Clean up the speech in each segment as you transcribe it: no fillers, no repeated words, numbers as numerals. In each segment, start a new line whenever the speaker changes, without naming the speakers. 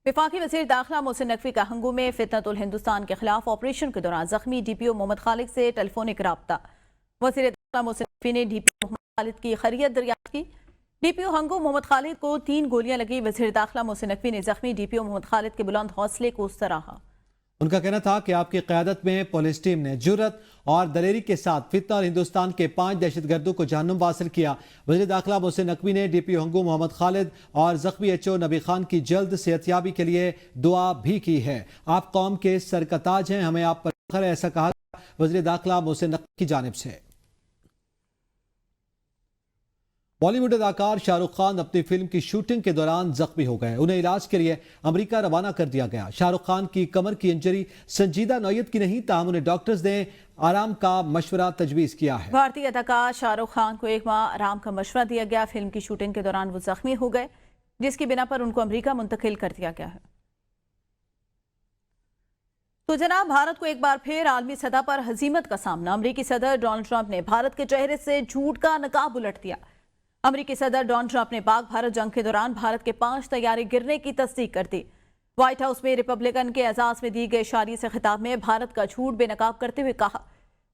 वफाकी वज़ीर दाखिला मोहसिन नकवी का हंगू में फितनतुल हिंदुस्तान के खिलाफ ऑपरेशन के दौरान जख्मी DPO मोहम्मद खालिद से टेलीफोनिक रब्ता। वज़ीर दाखिला मोहसिन नकवी ने DPO मोहम्मद खालिद की खैरियत दरियाफ्त की। DPO हंगू मोहम्मद खालिद को 3 गोलियां लगी। वज़ीर दाखिला मोहसिन नकवी ने जख्मी DPO मोहम्मद खालिद के बुलंद हौसले को सराहा।
उनका कहना था कि आपकी क़यादत में पुलिस टीम ने जुर्रत और दलेरी के साथ फितना और हिंदुस्तान के 5 दहशतगर्दों को जहन्नुम हासिल किया। वज़ीर दाखिला मोहसिन नकवी ने DPO हंगू मोहम्मद खालिद और ज़ख्मी HO नबी खान की जल्द सेहतयाबी के लिए दुआ भी की है। आप कौम के सर का ताज हैं, हमें आप पर फख्र है, ऐसा कहा वज़ीर दाखिला मोहसिन नकवी की जानिब से। बॉलीवुड अदाकार शाहरुख खान अपनी फिल्म की शूटिंग के दौरान जख्मी हो गए। उन्हें इलाज के लिए अमेरिका रवाना कर दिया गया। शाहरुख खान की कमर की इंजरी संजीदा नौयत की नहीं, ताहम उन्हें डॉक्टर्स ने आराम का मशवरा तजवीज़ किया है।
भारतीय अदाकार शाहरुख खान को 1 माह आराम का मशवरा दिया गया। फिल्म की शूटिंग के दौरान वो जख्मी हो गए, जिसकी बिना पर उनको अमेरिका मुंतकिल कर दिया गया है। तो जनाब, भारत को एक बार फिर आलमी सतह पर हजीमत का सामना। अमेरिकी सदर डोनाल्ड ट्रंप ने भारत के चेहरे से झूठ का नकाब उलट दिया। अमेरिकी सदर डोनाल्ड ट्रंप ने पाक भारत जंग के दौरान भारत के 5 तैयारे गिरने की तस्दीक कर दी। व्हाइट हाउस में रिपब्लिकन के एजाज में दी गई इशारे से खिताब में भारत का झूठ बेनकाब करते हुए कहा,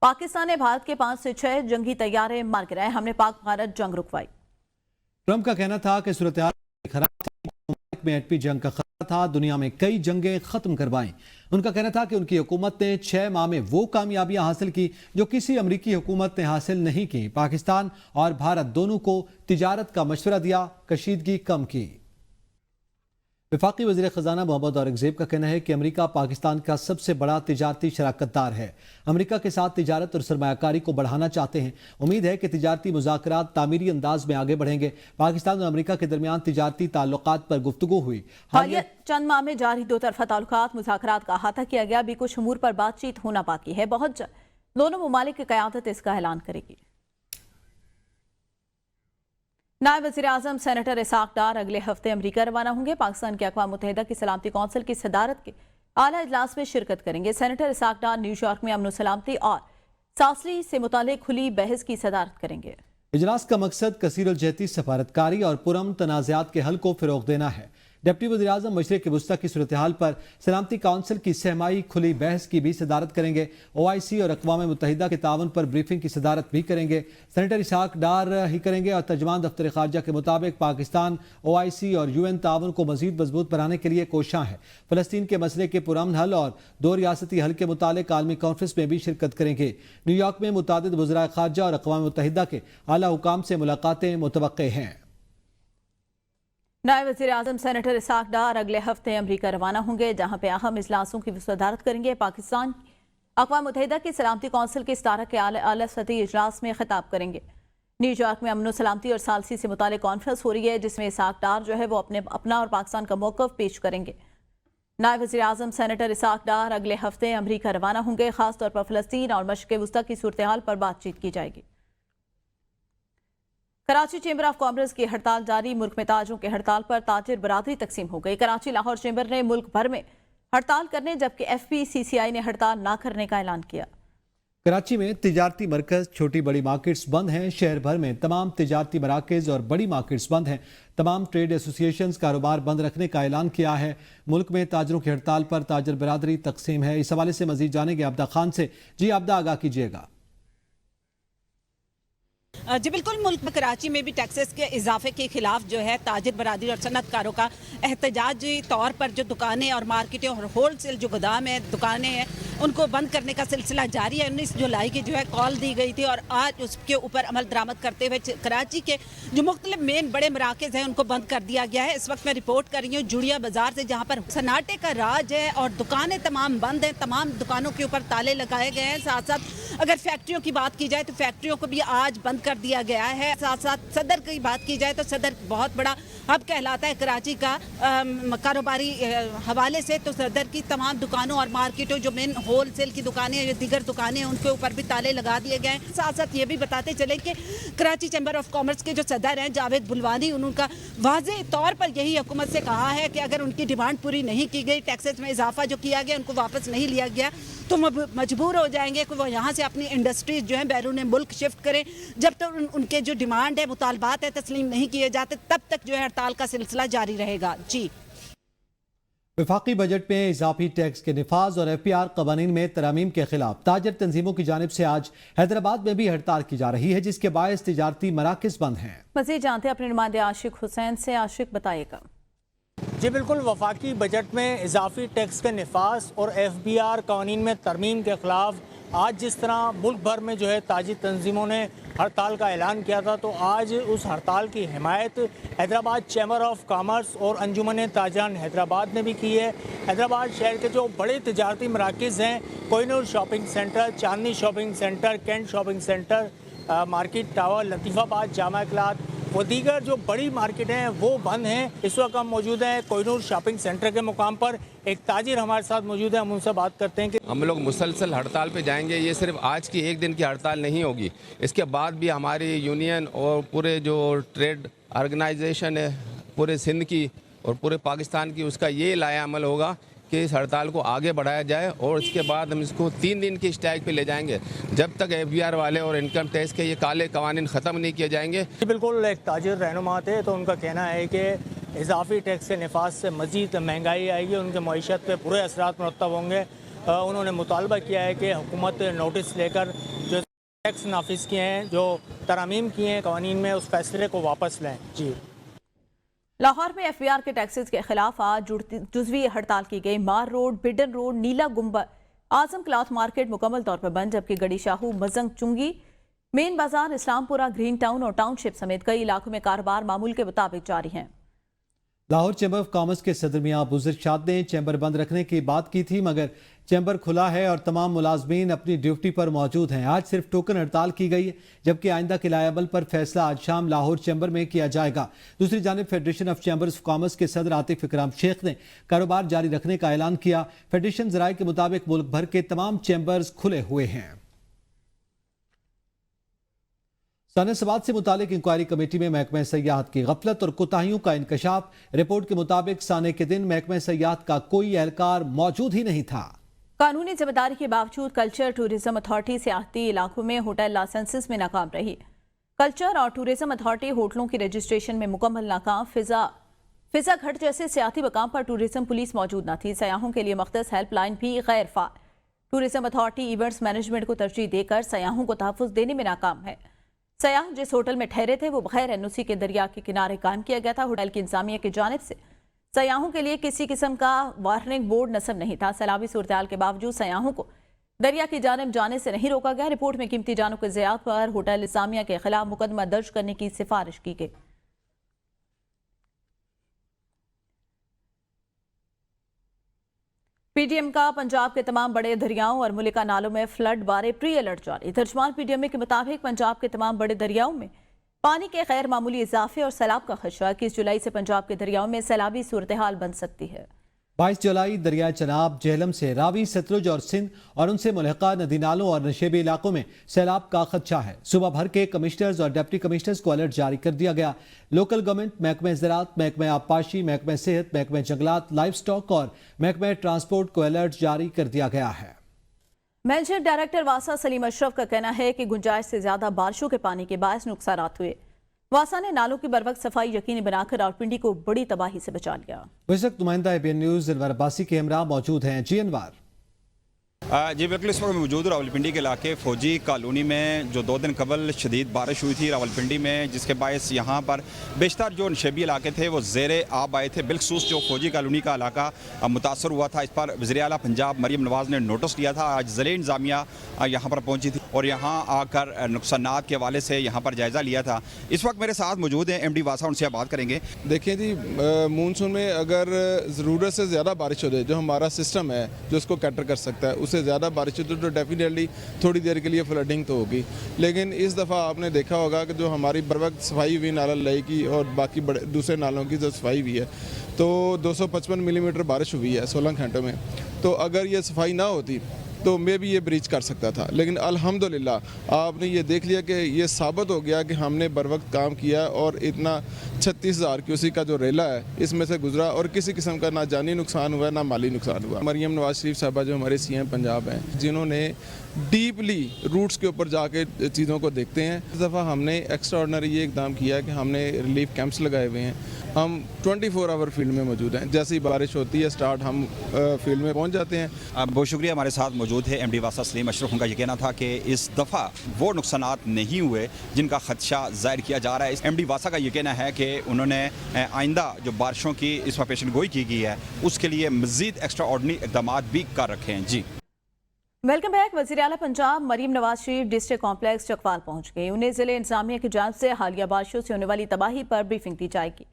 पाकिस्तान ने भारत के 5 से 6 जंगी तैयारे मार गिराए, हमने पाक भारत जंग रुकवाई।
ट्रंप का कहना था कि सूरत हाल खराब थी, में एटमी जंग का खतरा था, दुनिया में कई जंगें खत्म करवाई। उनका कहना था कि उनकी हुकूमत ने 6 माह में वो कामयाबियां हासिल की जो किसी अमरीकी हुकूमत ने हासिल नहीं की। पाकिस्तान और भारत दोनों को तिजारत का मशवरा दिया, कशीदगी कम की। वफाकी वज़ीर ख़जाना मोहम्मद औरंगज़ेब का कहना है कि अमेरिका पाकिस्तान का सबसे बड़ा तिजारती शराकतदार है। अमेरिका के साथ तिजारत और सरमायाकारी को बढ़ाना चाहते हैं। उम्मीद है कि तिजारती मुज़ाकरात तामीरी अंदाज में आगे बढ़ेंगे। पाकिस्तान और अमेरिका के दरमियान तिजारती ताल्लुकात पर गुफ्तगू हुई।
हालिया चंद माह में जारी 2 तरफा ताल्लुकात मुज़ाकरात का अहाता किया गया। अभी कुछ अमूर पर बातचीत होना बाकी है। बहुत जल्द दोनों ममालिक की क़यादत इसका ऐलान करेगी। नायब वज़ीर आज़म सेनेटर इसाक डार अगले हफ्ते अमरीका रवाना होंगे। पाकिस्तान के अक़वाम मुत्तहिदा की सलामती कौंसिल की सदारत के आला इजलास में शिरकत करेंगे। सेनेटर इसाक डार न्यूयॉर्क में अमन सलामती और सासरी से मुतालिक खुली बहस की सदारत करेंगे।
इजलास का मकसद कसीरुल-जहती सफारतकारी और पुरअमन तनाज़ात के हल को फ़रोग़ देना है। डिप्टी वज़ीर आज़म मशरिक़ वुस्ता की सूरत हाल पर सलामती काउंसिल की सहमाई खुली बहस की भी सदारत करेंगे। OIC और अक़वाम मुत्तहिदा के ताउन पर ब्रीफिंग की सदारत भी करेंगे। सेनेटर इसाक डार ही करेंगे और तर्जमान दफ्तर ख़ारजा के मुताबिक पाकिस्तान OIC और UN ताउन को मज़ीद मजबूत बनाने के लिए कोशां है। फ़लस्तीन के मसले के पुरअमन हल और 2 रियासती हल के मुतालिक आलमी कॉन्फ्रेंस में भी शिरकत करेंगे। न्यूयॉर्क में मुतादिद वज़राए ख़ारजा और अक़वाम मुत्तहिदा के आला हुकाम से मुलाकातें मुतवक्के हैं।
नायब वज़ीर आज़म सेनेटर इसाक डार अगले हफ्ते अमरीका रवाना होंगे, जहां पे अहम इजलासों की सदारत करेंगे। पाकिस्तान अक़वाम मुत्तहिदा की सलामती कौंसिल की 17 के आला सतही इजलास में खिताब करेंगे। न्यूयॉर्क में अमन सलामती और सालसी से मुतालिक कॉन्फ्रेंस हो रही है, जिसमें इसाक डार जो है वो अपना और पाकिस्तान का मौक़िफ़ पेश करेंगे। नायब वज़ीर आज़म सेनेटर इसाक डार अगले हफ्ते अमरीका रवाना होंगे। खासतौर पर फ़लस्तीन और मशरिक़ वुस्ता की सूरत हाल पर बातचीत की जाएगी। कराची चेंबर ऑफ कॉमर्स की हड़ताल जारी। मुल्क में ताजरों की हड़ताल पर ताजिर बरादरी तकसीम हो गई। कराची लाहौर चेंबर ने मुल्क भर में हड़ताल करने, जबकि FPCCI ने हड़ताल न करने का ऐलान किया।
कराची में तिजारती मरकज, छोटी बड़ी मार्केट्स बंद हैं। शहर भर में तमाम तिजारती मराकज़ और बड़ी मार्केट्स बंद हैं। तमाम ट्रेड एसोसिएशंस कारोबार बंद रखने का ऐलान किया है। मुल्क में ताजरों की हड़ताल पर ताजर बरादरी तकसीम है। इस हवाले से मजीद जानेंगे आबदा खान से। जी आबदा, आगाह कीजिएगा।
जी बिल्कुल, मुल्क में कराची में भी टैक्सेस के इजाफे के खिलाफ जो है ताजिर बरादरी और सनतकारों का एहतजाजी तौर पर जो दुकानें और मार्केटें और होल सेल जो गोदाम है, दुकानें हैं, उनको बंद करने का सिलसिला जारी है। 19 जुलाई की जो है कॉल दी गई थी और आज उसके ऊपर अमल दरामद करते हुए कराची के जो मुख्तलिफ मेन बड़े मराकज़ हैं उनको बंद कर दिया गया है। इस वक्त मैं रिपोर्ट कर रही हूँ जुड़िया बाजार से, जहाँ पर सन्नाटे का राज है और दुकानें तमाम बंद हैं। तमाम दुकानों के ऊपर ताले लगाए गए हैं। साथ साथ अगर फैक्ट्रियों की बात की जाए तो फैक्ट्रियों को भी आज बंद कर दिया गया है। साथ साथ सदर की बात की जाए तो सदर बहुत बड़ा हब कहलाता है कराची का कारोबारी हवाले से, तो सदर की तमाम दुकानों और मार्केटों जो मेन होल सेल की दुकानें या दीगर दुकानें हैं उनके ऊपर भी ताले लगा दिए गए हैं। साथ साथ ये भी बताते चले कि कराची चैम्बर ऑफ कॉमर्स के जो सदर हैं जावेद बुलवानी, उनका वाज़ेह तौर पर यही हुकूमत से कहा है कि अगर उनकी डिमांड पूरी नहीं की गई, टैक्सेस में इजाफा जो किया गया उनको वापस नहीं लिया गया, तो मजबूर हो जाएंगे कि वो यहाँ से अपनी इंडस्ट्रीज जो है बैरून मुल्क शिफ्ट करें। जब तक उनके जो डिमांड है, मुतालबात है, तस्लीम नहीं किए जाते, तब तक जो है हड़ताल का सिलसिला जारी रहेगा। जी
वफाकी बजट में इजाफी टैक्स के निफाज और FPR कवानीन में तरमीम के खिलाफ ताजर तंजीमों की जानिब से आज हैदराबाद में भी हड़ताल की जा रही है, जिसके बायस तिजारती मराकज बंद हैं।
मज़ीद जानते हैं अपने नुमाइंदे आशिक हुसैन से। आशिक बताइएगा।
जी बिल्कुल, वफाकी बजट में इजाफी टैक्स के निफाज और FBR कवानीन में तरमीम के खिलाफ आज जिस तरह मुल्क भर में जो है ताजी तंजीमों ने हड़ताल का ऐलान किया था, तो आज उस हड़ताल की हिमायत हैदराबाद चैम्बर ऑफ कॉमर्स और अंजुमन ताजरान हैदराबाद ने भी की है। हैदराबाद शहर के जो बड़े तिजारती मराकज़ हैं, Kohinoor shopping centre, Chandni shopping centre, cantt shopping centre, market tower, Latifabad Jama cloth वो दीगर जो बड़ी मार्केटें हैं वो बंद हैं। इस वक्त हम मौजूद हैं कोहिनूर शॉपिंग सेंटर के मुकाम पर। एक ताजिर हमारे साथ मौजूद है, हम उनसे बात करते हैं कि
हम लोग मुसलसल हड़ताल पे जाएंगे। ये सिर्फ आज की एक दिन की हड़ताल नहीं होगी, इसके बाद भी हमारी यूनियन और पूरे जो ट्रेड ऑर्गेनाइजेशन है पूरे सिंध की और पूरे पाकिस्तान की, उसका ये लाया अमल होगा कि इस हड़ताल को आगे बढ़ाया जाए और इसके बाद हम इसको 3 दिन की स्ट्राइक पे ले जाएंगे जब तक FBR वाले और इनकम टैक्स के ये काले कवानीन ख़त्म नहीं किए जाएंगे।
बिल्कुल, एक ताजिर रहनुमा थे, तो उनका कहना है कि इजाफी टैक्स के निफाज से मज़ीद महंगाई आएगी, उनके मईशत पर बुरे असरात मुरतब होंगे। उन्होंने मुतालबा किया है कि हुकूमत नोटिस लेकर जो टैक्स नाफिज किए हैं, जो तरमीम किए हैं कवानीन में, उस फैसले को वापस लें। जी,
लाहौर में FBR के टैक्सेस के खिलाफ आज जुज़वी हड़ताल की गई। मार रोड, बिडन रोड, नीला गुंबद, आजम क्लॉथ मार्केट मुकम्मल तौर पर बंद, जबकि गड़ी शाहू, मजंग चुंगी, मेन बाजार, इस्लामपुरा, ग्रीन टाउन और टाउनशिप समेत कई इलाकों में कारोबार मामूल के मुताबिक जारी हैं।
लाहौर चैम्बर ऑफ कॉमर्स के सदर मियां बुजुर्ग शाद ने चैम्बर बंद रखने की बात की थी, मगर चैम्बर खुला है और तमाम मुलाजमीन अपनी ड्यूटी पर मौजूद हैं। आज सिर्फ टोकन हड़ताल की गई है, जबकि आइंदा के लाएबल पर फैसला आज शाम लाहौर चैम्बर में किया जाएगा। दूसरी जानिब federation of chambers of commerce के सदर आतिफ इकराम शेख ने कारोबार जारी रखने का ऐलान किया। फेडरेशन जराये के मुताबिक मुल्क भर के तमाम चैम्बर्स खुले हुए हैं। साने सवात से मुतालिक इंक्वायरी कमेटी में महकमा सयाहत की गफलत और कोताहियों का इंकशाफ। रिपोर्ट के मुताबिक साने के दिन महकमा सयाहत का कोई एहलकार मौजूद ही नहीं था।
कानूनी जिम्मेदारी के बावजूद कल्चर टूरिज्म अथॉरिटी सियाहती इलाकों में होटल लाइसेंसेस में नाकाम रही। कल्चर और टूरिज्म अथॉरिटी होटलों की रजिस्ट्रेशन में मुकम्मल नाकाम। फिजा घाट जैसे सियाहती मकाम पर टूरिज्म पुलिस मौजूद न थी। सयाहों के लिए मख्तस हेल्पलाइन भी गैर फाल। टूरिज्म अथॉरिटी इवेंट्स मैनेजमेंट को तरजीह देकर सयाहों को तहफ़्फ़ुज़ देने में नाकाम है। सयाह जिस होटल में ठहरे थे वो बगैर NOC के दरिया के किनारे कायम किया गया था। होटल की इंतजामिया की जानिब से सयाहों के लिए किसी किस्म का वार्निंग बोर्ड नस्ब नहीं था। सैलाबी सूरत के बावजूद सयाहों को दरिया की जानिब जाने से नहीं रोका गया। रिपोर्ट में कीमती जानों के ज़िया पर होटल इंतजामिया के खिलाफ मुकदमा दर्ज करने की सिफारिश की गई। PDM का पंजाब के तमाम बड़े दरियाओं और मुलिका नालों में फ्लड बारे प्री अलर्ट जारी। तर्जमान PDM के मुताबिक पंजाब के तमाम बड़े दरियाओं में पानी के गैर मामूली इजाफे और सैलाब का खदशा। 21 जुलाई से पंजाब के दरियाओं में सैलाबी सूरत हाल बन सकती है।
22 जुलाई दरिया चनाब, जेहलम से रावी, सतलुज और सिंध और उनसे मुल्हिका नदी नालों और नशेबी इलाकों में सैलाब का खदशा है। सुबह भर के कमिश्नर्स और डिप्टी कमिश्नर्स को अलर्ट जारी कर दिया गया। लोकल गवर्नमेंट, महकमा ज़राअत, महकमा आबपाशी, महकमा सेहत, महकमा जंगलात, लाइफ स्टॉक और महकमा ट्रांसपोर्ट को अलर्ट जारी कर दिया गया है।
मैनेजर डायरेक्टर वासा सलीम अशरफ का कहना है कि गुंजाइश से ज्यादा बारिशों के पानी के बायस नुकसान हुए। वासा ने नालों की बरवक्त सफाई यकीनी बनाकर रावलपिंडी को बड़ी तबाही से बचा लिया।
इस वक्त नुमाइंदा ABN न्यूज़ अनवर अब्बासी के हमरा मौजूद हैं। जी अनवर।
जी बिल्कुल, इस वक्त मौजूद रावलपिंडी के इलाके फौजी कॉलोनी में जो 2 दिन कबल शदीद बारिश हुई थी रावलपिंडी में, जिसके बायस यहाँ पर बेशतर जो नशेबी इलाके थे वो ज़ेरे आब आए थे। बिलखसूस जो फौजी कॉलोनी का इलाका मुतासर हुआ था, इस पर वज़ीर आला पंजाब मरीम नवाज़ ने नोटिस लिया था। आज ज़िले इंतज़ामिया यहाँ पर पहुँची थी और यहाँ आकर नुकसानात के हवाले से यहाँ पर जायज़ा लिया था। इस वक्त मेरे साथ मौजूद हैं MD वासा, उनसे बात करेंगे।
देखिए जी, मानसून में अगर ज़रूरत से ज़्यादा बारिश हो जाए, जो हमारा सिस्टम है जो उसको कैटर कर सकता है, उससे ज़्यादा बारिश हो तो डेफिनेटली थोड़ी देर के लिए फ्लडिंग तो होगी। लेकिन इस दफ़ा आपने देखा होगा कि जो हमारी बर वक्त सफाई हुई नाला लई की और बाकी बड़े दूसरे नालों की जो सफाई हुई है, तो 255 मिलीमीटर बारिश हुई है 16 घंटों में। तो अगर ये सफाई ना होती तो मैं भी ये ब्रीच कर सकता था। लेकिन अल्हम्दुलिल्लाह आपने ये देख लिया कि ये साबित हो गया कि हमने बर वक्त काम किया और इतना 36,000 क्यूसी का जो रेला है इसमें से गुजरा और किसी किस्म का ना जानी नुकसान हुआ ना माली नुकसान हुआ। मरीम नवाज शरीफ साहबा जो हमारे CM पंजाब हैं, जिन्होंने डीपली रूट्स के ऊपर जाके चीज़ों को देखते हैं। इस दफ़ा हमने एक्स्ट्रा ऑर्डिनरी ये इकदाम किया है कि हमने रिलीफ कैंप्स लगाए हुए हैं। हम 24 आवर फील्ड में मौजूद हैं। जैसे ही बारिश होती है स्टार्ट हम फील्ड में पहुंच जाते हैं।
बहुत शुक्रिया। हमारे साथ मौजूद है एमडी वासा सलीम अशरफ। उनका ये कहना था कि इस दफ़ा वो नुकसानात नहीं हुए जिनका खदशा जाहिर किया जा रहा है। एमडी वासा का ये कहना है कि उन्होंने आइंदा जो बारिशों की इस वक्त पेशन गोई की गई है उसके लिए मज़ीद एक्स्ट्रा ऑर्डिनरी इकदाम भी कर रखे हैं। जी
वेलकम बैक। वज़ीर आला पंजाब मरीम नवाज शरीफ डिस्ट्रिक्ट कॉम्प्लेक्स चकवाल पहुंच गए। उन्हें जिले इंतजामिया की जानिब से हालिया बारिशों से होने वाली तबाही पर ब्रीफिंग दी जाएगी।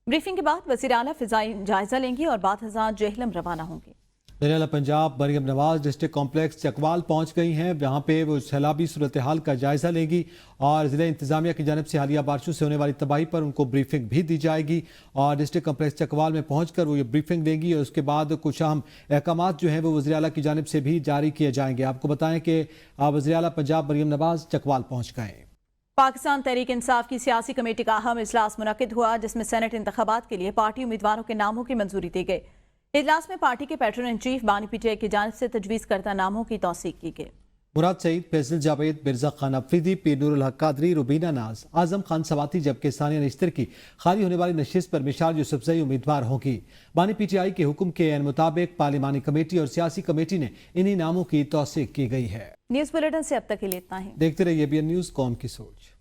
ब्रीफिंग के बाद वज़ीर आला फिजाई जायजा लेंगी और बाद हज़ार जेहलम रवाना होंगे।
वज़ीर आला पंजाब मरीम नवाज डिस्ट्रिक्ट कॉम्प्लेक्स चकवाल पहुंच गई हैं। यहाँ पे वो सैलाबी सूरत हाल का जायजा लेंगी और ज़िले इंतजामिया की जानिब से हालिया बारिशों से होने वाली तबाही पर उनको ब्रीफिंग भी दी जाएगी और डिस्ट्रिक्ट कॉम्प्लेक्स चकवाल में पहुंचकर वो ये ब्रीफिंग लेंगी और उसके बाद कुछ अहम अहकामात जो हैं वो वज़ीर आला की जानिब से भी जारी किए जाएंगे। आपको बताएं कि वज़ीर आला पंजाब मरीम नवाज चकवाल पहुँच गए।
पाकिस्तान तहरीक इंसाफ की सियासी कमेटी का अहम इजलास मुनक्किद हुआ जिसमें सेनेट इंतखाबात के लिए पार्टी उम्मीदवारों के नामों की मंजूरी दी गई। इजलास में पार्टी के पैट्रन इन चीफ बानी पीटीआई की जानिब से तजवीज़ करता नामों की तौसीक की गई।
मुराद सईद, फैसल जावेद, मिर्जा खान अफरीदी, पीर नूरुल हक कादरी, रुबीना नाज, आजम खान सवाती जबकि सानिया निश्तर की खाली होने वाली नशिस्त पर मिशाल यूसुफजई उम्मीदवार होगी। बानी पीटीआई के हुक्म के एन मुताबिक पार्लिमानी कमेटी और सियासी कमेटी ने इन्हीं नामों की तौसीक की गई है।
न्यूज़ बुलेटिन से अब तक के लिए इतना ही।
देखते रहिए ABN न्यूज़, कौम की सोच।